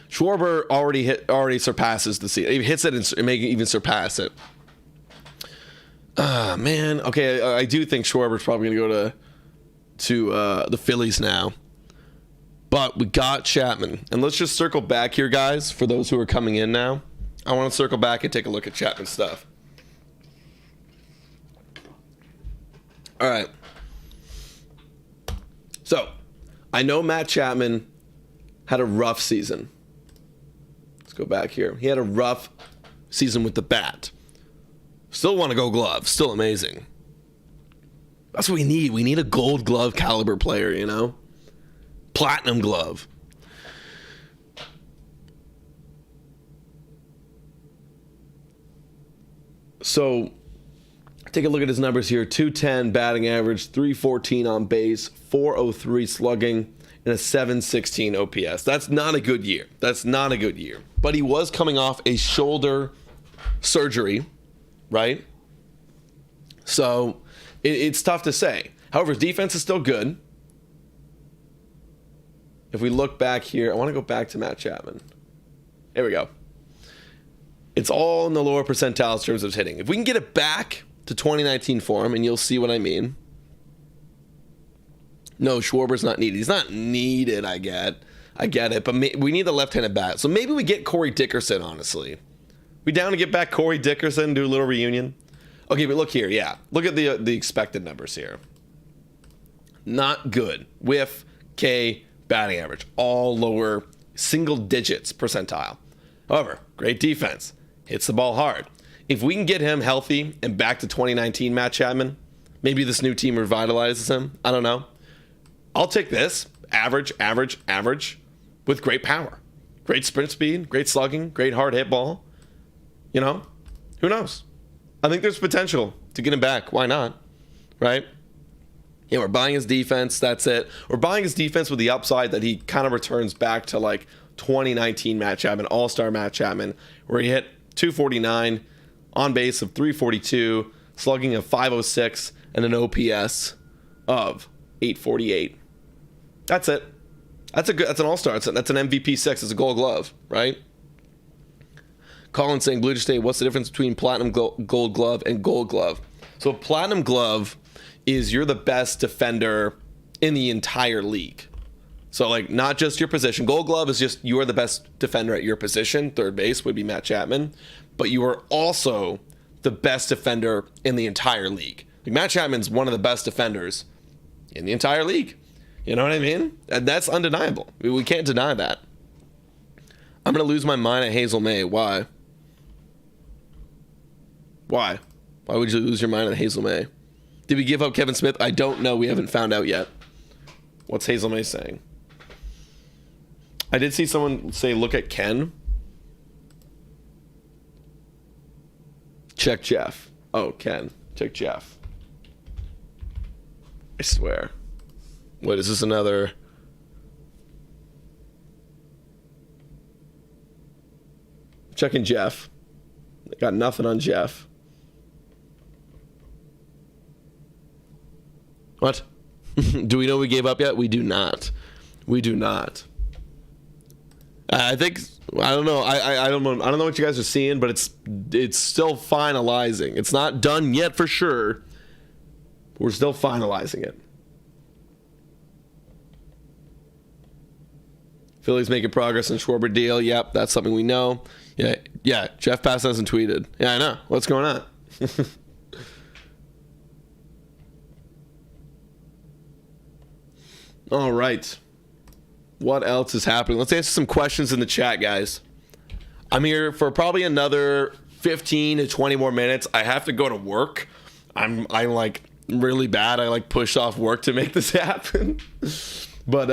Schwarber already surpasses the ceiling. He hits it and may even surpass it. Man. Okay, I do think Schwarber's probably going to go to the Phillies now. But we got Chapman. And let's just circle back here, guys, for those who are coming in now. I want to circle back and take a look at Chapman's stuff. All right. So, I know Matt Chapman had a rough season. Let's go back here. He had a rough season with the bat. Still want to go glove. Still amazing. That's what we need. We need a gold glove caliber player, Platinum glove. So, take a look at his numbers here. 210 batting average, 314 on base, 403 slugging, and a 716 OPS. That's not a good year. But he was coming off a shoulder surgery, right? So, it's tough to say. However, his defense is still good. If we look back here, I want to go back to Matt Chapman. Here we go. It's all in the lower percentile in terms of hitting. If we can get it back to 2019 form, and you'll see what I mean. No, Schwarber's not needed. He's not needed, I get it. But we need the left-handed bat. So maybe we get Corey Dickerson, honestly. We down to get back Corey Dickerson, do a little reunion? Okay, but look here, yeah. Look at the expected numbers here. Not good. Whiff, K, batting average. All lower single digits percentile. However, great defense. Hits the ball hard. If we can get him healthy and back to 2019 Matt Chapman, maybe this new team revitalizes him. I don't know. I'll take this. Average, with great power. Great sprint speed, great slugging, great hard hit ball. You know, who knows? I think there's potential to get him back. Why not? Right? Yeah, we're buying his defense. That's it. We're buying his defense with the upside that he kind of returns back to like 2019 Matt Chapman, all-star Matt Chapman, where he hit 249, on base of 342, slugging of 506, and an OPS of 848. That's it. That's an all-star. That's an MVP 6. It's a Gold Glove, right? Colin saying, Blue Jay State, what's the difference between Platinum Gold Glove and Gold Glove? So Platinum Glove is you're the best defender in the entire league. So, like, not just your position. Gold Glove is just you are the best defender at your position. Third base would be Matt Chapman. But you are also the best defender in the entire league. Like, Matt Chapman's one of the best defenders in the entire league. You know what I mean? And that's undeniable. We can't deny that. I'm going to lose my mind at Hazel May. Why? Why would you lose your mind at Hazel May? Did we give up Kevin Smith? I don't know. We haven't found out yet. What's Hazel May saying? I did see someone say, look at Ken. Check Jeff. Oh, Ken. Check Jeff. I swear. What, is this another... Checking Jeff. Got nothing on Jeff. What? Do we know we gave up yet? We do not. We do not. I think I don't know. I don't know what you guys are seeing, but it's still finalizing. It's not done yet for sure. We're still finalizing it. Philly's making progress in Schwarber deal. Yep, that's something we know. Yeah. Jeff Pass hasn't tweeted. Yeah, I know. What's going on? All right. What else is happening? Let's answer some questions in the chat, guys. I'm here for probably another 15 to 20 more minutes. I have to go to work. I'm like really bad. I like push off work to make this happen. But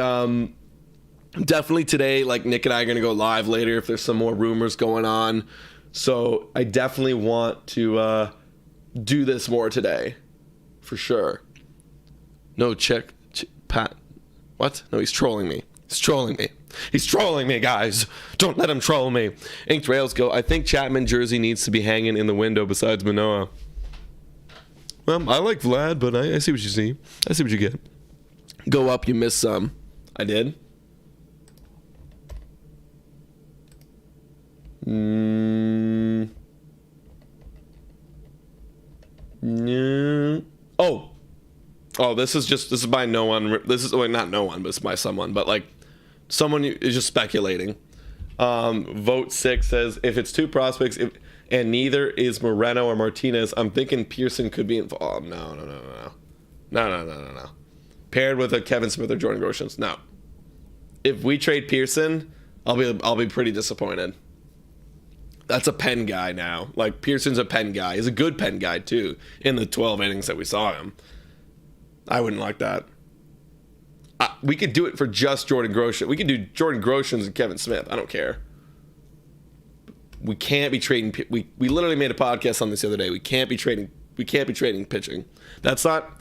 definitely today, like Nick and I are going to go live later if there's some more rumors going on. So I definitely want to do this more today for sure. No, check Pat. What? No, he's trolling me. He's trolling me. He's trolling me, guys. Don't let him troll me. Inked Rails go, I think Chapman jersey needs to be hanging in the window besides Manoah. Well, I like Vlad, but I see what you see. I see what you get. Go up, you missed some. I did. Oh, this is by no one. This is not no one, but it's by someone. But like, someone is just speculating. Vote 6 says if it's two prospects, and neither is Moreno or Martinez, I'm thinking Pearson could be involved. Oh, no. Paired with a Kevin Smith or Jordan Groshans. No. If we trade Pearson, I'll be pretty disappointed. That's a pen guy now. Like, Pearson's a pen guy. He's a good pen guy too. In the 12 innings that we saw him, I wouldn't like that. We could do it for just Jordan Groshans. We could do Jordan Groshans and Kevin Smith. I don't care. We can't be trading. We literally made a podcast on this the other day. We can't be trading. We can't be trading pitching. That's not.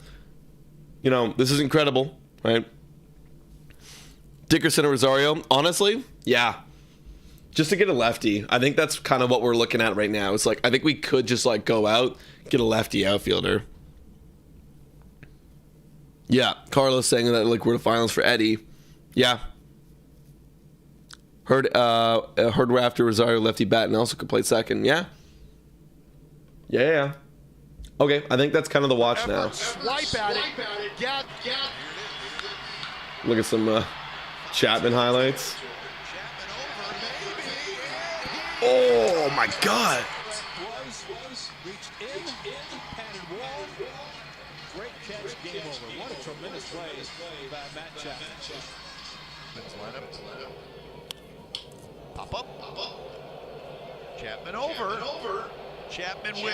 This is incredible, right? Dickerson or Rosario. Honestly, yeah. Just to get a lefty. I think that's kind of what we're looking at right now. It's like I think we could just like go out, get a lefty outfielder. Yeah, Carlos saying that like we're the finals for Eddie. Yeah. Heard we're after Rosario lefty bat and also could play second. Yeah. Yeah. Okay, I think that's kind of the watch now. Swipe at it. Look at some Chapman highlights. Oh my God. Great catch, game over. What a tremendous play by Matt Chapman. Pop up. Chapman over. Chapman with.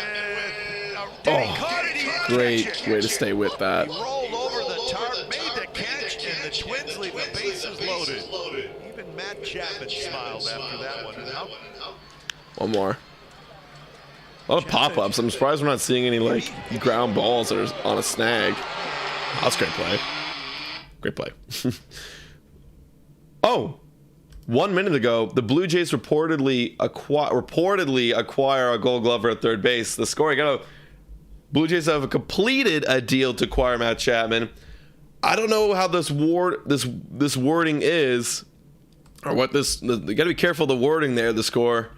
Great way to stay with that. He rolled over the tarp, made the catch, and the Twins leave the bases loaded. Even Matt Chapman smiled after that one. One more. A lot of pop-ups. I'm surprised we're not seeing any like ground balls that are on a snag. That's a great play. Great play. Oh, 1 minute ago, the Blue Jays reportedly acquire a Gold Glover at third base. The score, Blue Jays have completed a deal to acquire Matt Chapman. I don't know how this wording is, or what this. You got to be careful of the wording there. The score,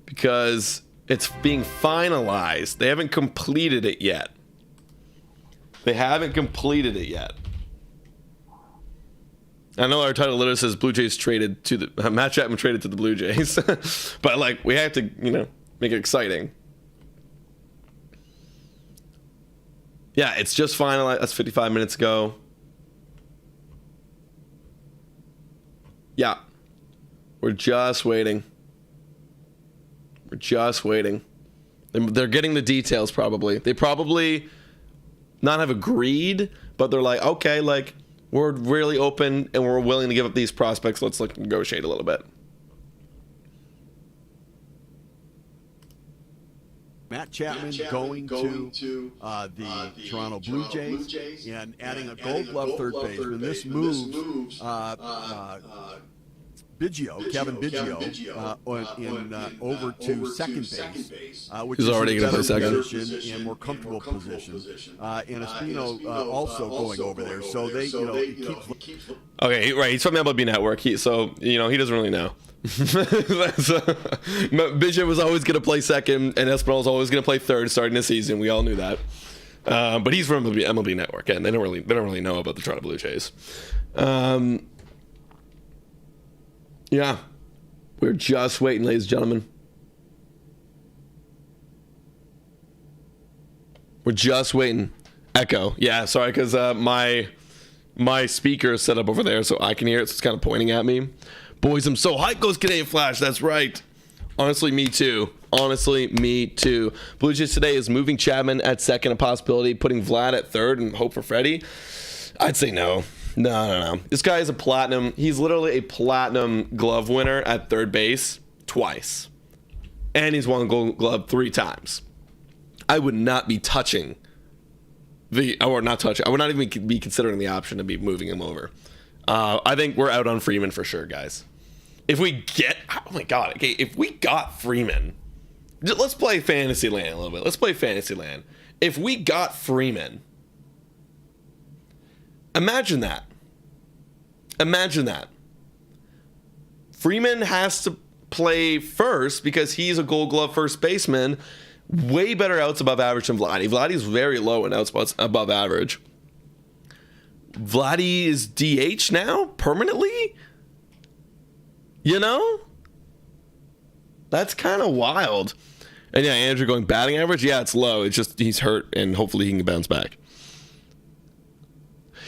because it's being finalized. They haven't completed it yet. I know our title literally says Blue Jays traded to the Matt Chapman traded to the Blue Jays, but like we have to, make it exciting. Yeah, it's just finalized. That's 55 minutes ago. Yeah, we're just waiting. They're getting the details probably. They probably not have agreed, but they're like, okay, like. We're really open and we're willing to give up these prospects. Let's negotiate a little bit. Matt Chapman going to the Toronto Blue Jays and adding a Gold Glove third baseman. This moves Kevin Biggio over to second base, which is already going to play second and more comfortable position. And Espino also going over there, so they it keeps. Okay, right. He's from the MLB Network, he doesn't really know. Biggio was always going to play second, and Espinal was always going to play third starting the season. We all knew that. But he's from the MLB Network, and they don't really know about the Toronto Blue Jays. Yeah, we're just waiting, ladies and gentlemen. We're just waiting. Echo. Yeah, sorry, because my speaker is set up over there so I can hear it, so it's kind of pointing at me. Boys, I'm so hyped. Goes Canadian Flash. That's right. Honestly, me too. Blue Jays today is moving Chapman at second, a possibility, putting Vlad at third and hope for Freddie. I'd say no. No. This guy is he's literally a platinum glove winner at third base twice. And he's won Gold Glove 3 times. I would not be touching I would not even be considering the option to be moving him over. I think we're out on Freeman for sure, guys. If we got Freeman, let's play Fantasyland a little bit. If we got Freeman, Imagine that. Freeman has to play first because he's a Gold Glove first baseman. Way better outs above average than Vladdy. Vladdy's very low in outs above average. Vladdy is DH now, permanently? That's kind of wild. And yeah, Andrew going batting average? Yeah, it's low. It's just he's hurt, and hopefully he can bounce back.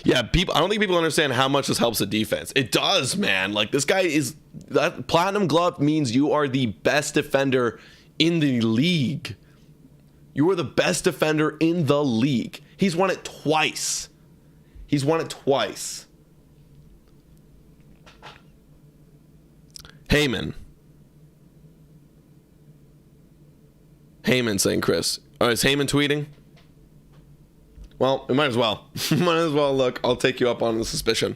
Yeah, I don't think people understand how much this helps the defense. It does, man. Like, this guy is... That platinum glove means you are the best defender in the league. You are the best defender in the league. He's won it twice. Heyman saying Chris. Oh, is Heyman tweeting? Well, we might as well. Look, I'll take you up on the suspicion.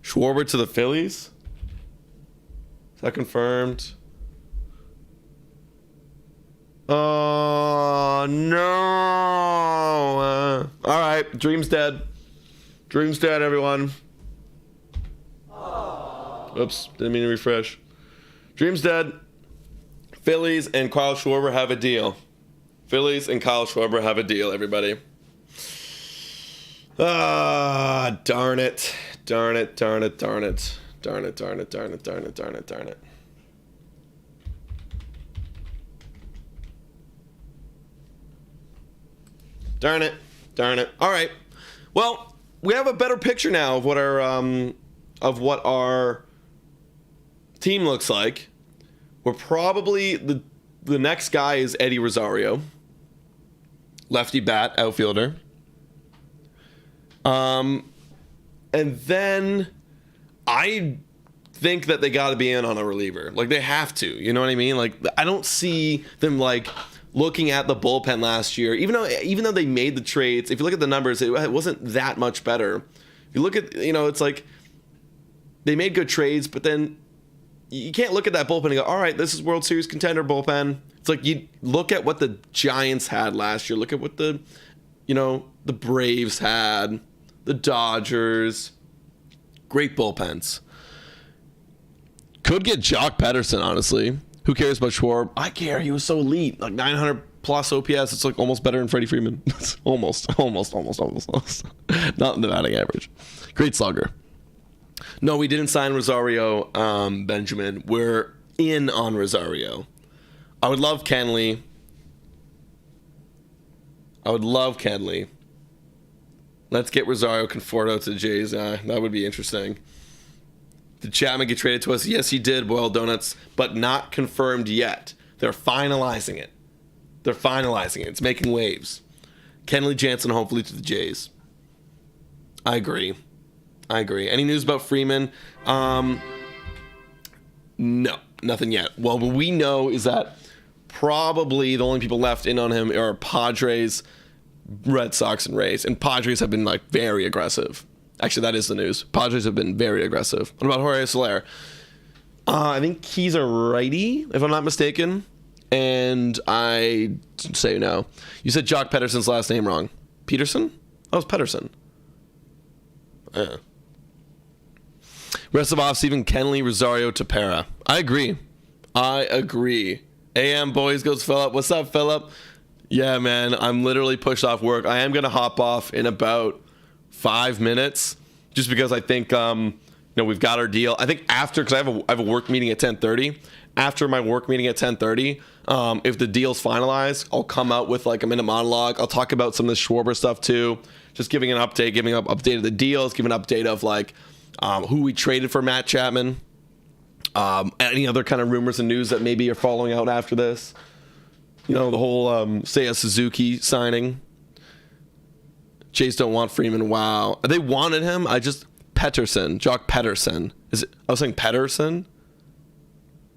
Schwarber to the Phillies? Is that confirmed? Oh, no. All right. Dream's dead. Dream's dead, everyone. Oops. Didn't mean to refresh. Dream's dead. Phillies and Kyle Schwarber have a deal. Phillies and Kyle Schwarber have a deal, everybody. Ah, darn it. Darn it, darn it, darn it. Darn it, darn it, darn it, darn it, darn it, darn it. Darn it. Darn it. All right. Well, we have a better picture now of what our team looks like. We're probably the next guy is Eddie Rosario, lefty bat outfielder. And then I think that they got to be in on a reliever. Like, they have to. You know what I mean? Like, I don't see them like looking at the bullpen last year, even though they made the trades. If you look at the numbers, it wasn't that much better. If you look at, it's like they made good trades, but then you can't look at that bullpen and go, all right, this is World Series contender bullpen. It's like you look at what the Giants had last year. Look at what the Braves had, the Dodgers. Great bullpens. Could get Jock Pederson, honestly. Who cares about Schwarber? I care. He was so elite. Like 900 plus OPS. It's like almost better than Freddie Freeman. almost. Not in the batting average. Great slugger. No, we didn't sign Rosario, Benjamin. We're in on Rosario. I would love Kenley. Let's get Rosario Conforto to the Jays. That would be interesting. Did Chapman get traded to us? Yes, he did, Boiled Donuts, but not confirmed yet. They're finalizing it. It's making waves. Kenley Jansen, hopefully, to the Jays. I agree. Any news about Freeman? No, nothing yet. Well, what we know is that probably the only people left in on him are Padres, Red Sox, and Rays. And Padres have been like very aggressive. Actually, that is the news. Padres have been very aggressive. What about Jorge Soler? I think he's a righty, if I'm not mistaken. And I say no. You said Jock Pederson's last name wrong. Peterson? Oh, it's Pederson. Yeah. Rest of off, Stephen Kenley, Rosario, Tepera. I agree. AM boys goes Phillip. What's up, Phillip? Yeah, man. I'm literally pushed off work. I am going to hop off in about 5 minutes, just because I think we've got our deal. I think after, because I have a work meeting at 10:30. After my work meeting at 10:30, if the deal's finalized, I'll come out with like a minute monologue. I'll talk about some of the Schwarber stuff too, just giving an update, giving an update of the deals, giving an update of like who we traded for Matt Chapman, any other kind of rumors and news that maybe you're following out after this. The whole Seiya Suzuki signing. Jays don't want Freeman. Wow. They wanted him. Peterson. Jock Pederson. I was saying Pederson?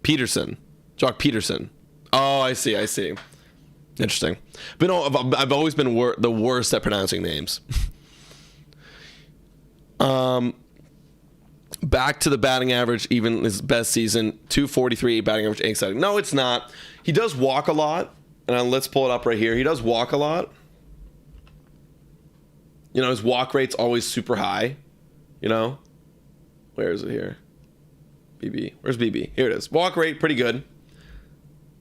Peterson. Jock Peterson. Oh, I see. Interesting. But no, I've always been the worst at pronouncing names. Back to the batting average, even his best season, 243 batting average, exciting. No, it's not. He does walk a lot. And let's pull it up right here. He does walk a lot. His walk rate's always super high. Where is it here? BB. Where's BB? Here it is. Walk rate, pretty good.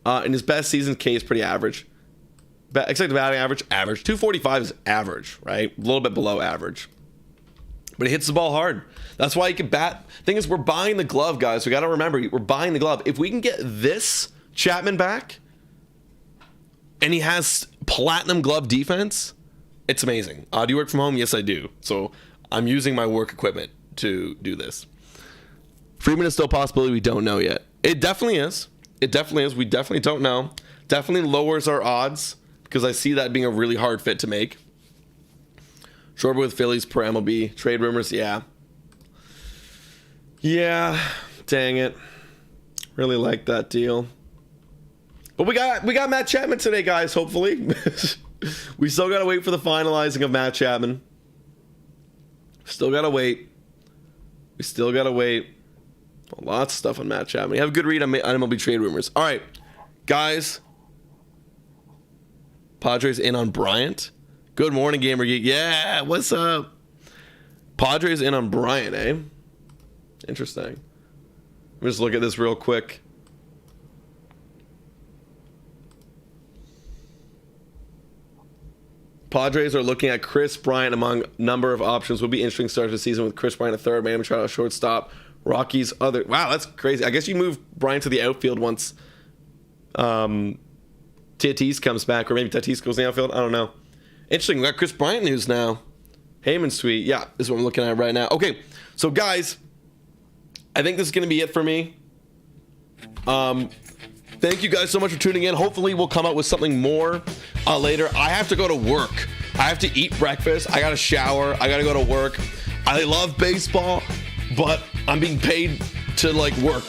In his best season, K is pretty average. Expected batting average. 245 is average, right? A little bit below average. But he hits the ball hard. That's why he can bat. Thing is, we're buying the glove, guys. We got to remember, we're buying the glove. If we can get this Chapman back, and he has platinum glove defense, it's amazing. Do you work from home? Yes, I do. So I'm using my work equipment to do this. Freeman is still a possibility. We don't know yet. It definitely is. We definitely don't know. Definitely lowers our odds because I see that being a really hard fit to make. Schwarber with Phillies per MLB. Trade rumors, yeah. Yeah, dang it. Really like that deal. But we got Matt Chapman today, guys, hopefully. We still got to wait for the finalizing of Matt Chapman. Still got to wait. Lots of stuff on Matt Chapman. You have a good read on MLB trade rumors. All right, guys. Padres in on Bryant. Good morning, Gamer Geek. Yeah, what's up? Padres in on Bryant, eh? Interesting. Let me just look at this real quick. Padres are looking at Chris Bryant among number of options. Would be interesting start to the season with Chris Bryant at third, Manny Machado at shortstop. Rockies other. Wow, that's crazy. I guess you move Bryant to the outfield once Tatis comes back, or maybe Tatis goes in the outfield. I don't know. Interesting. We got Chris Bryant news now. Heyman suite. Yeah, this is what I'm looking at right now. Okay, so guys, I think this is going to be it for me. Thank you guys so much for tuning in. Hopefully we'll come up with something more later. I have to go to work. I have to eat breakfast. I got to shower. I got to go to work. I love baseball, but I'm being paid to like work.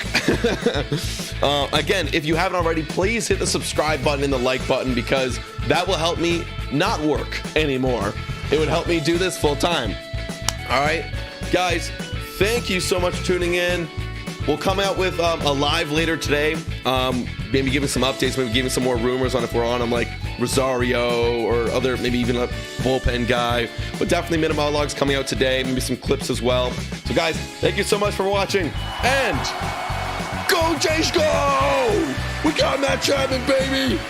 Again, if you haven't already, please hit the subscribe button and the like button, because that will help me not work anymore. It would help me do this full time. All right, guys, thank you so much for tuning in. We'll come out with a live later today. Maybe giving some updates, maybe giving some more rumors on if we're on like Rosario or other, maybe even a bullpen guy. But definitely Minute Monologues coming out today. Maybe some clips as well. So guys, thank you so much for watching. And go Jays, go! We got Matt Chapman, baby!